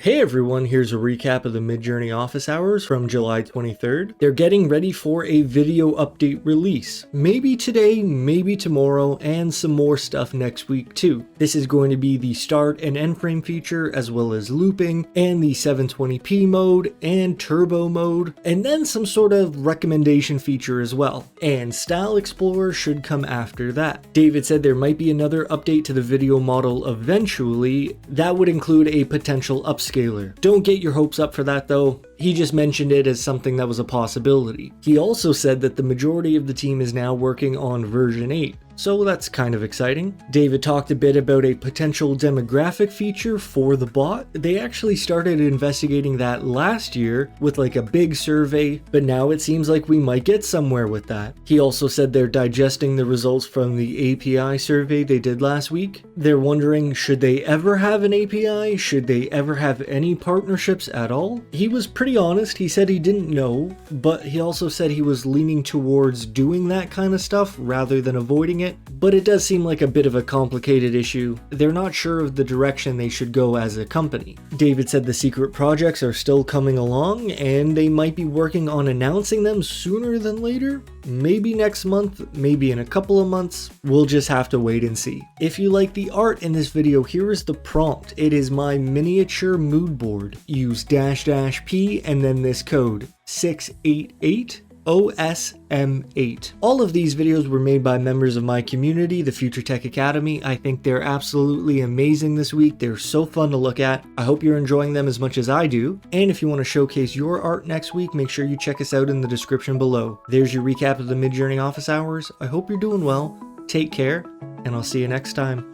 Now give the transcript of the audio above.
Hey everyone, here's a recap of the Midjourney office hours from July 23rd. They're getting ready for a video update release. Maybe today, maybe tomorrow, and some more stuff next week too. This is going to be the start and end frame feature, as well as looping, and the 720p mode, and turbo mode, and then some sort of recommendation feature as well. And Style Explorer should come after that. David said there might be another update to the video model eventually. That would include a potential upscaler. Don't get your hopes up for that though. He just mentioned it as something that was a possibility. He also said that the majority of the team is now working on version 8. So that's kind of exciting. David talked a bit about a potential demographic feature for the bot. They actually started investigating that last year with like a big survey, but now it seems like we might get somewhere with that. He also said they're digesting the results from the API survey they did last week. They're wondering, should they ever have an API? Should they ever have any partnerships at all? He was pretty honest. He said he didn't know, but he also said he was leaning towards doing that kind of stuff rather than avoiding it. But it does seem like a bit of a complicated issue. They're not sure of the direction they should go as a company. David said the secret projects are still coming along and they might be working on announcing them sooner than later. Maybe next month, maybe in a couple of months. We'll just have to wait and see. If you like the art in this video, here is the prompt. It is my miniature mood board. Use --p and then this code 688 OSM8. All of these videos were made by members of my community, the Future Tech Academy. I think they're absolutely amazing this week. They're so fun to look at. I hope you're enjoying them as much as I do. And if you want to showcase your art next week, make sure you check us out in the description below. There's your recap of the Midjourney office hours. I hope you're doing well. Take care, and I'll see you next time.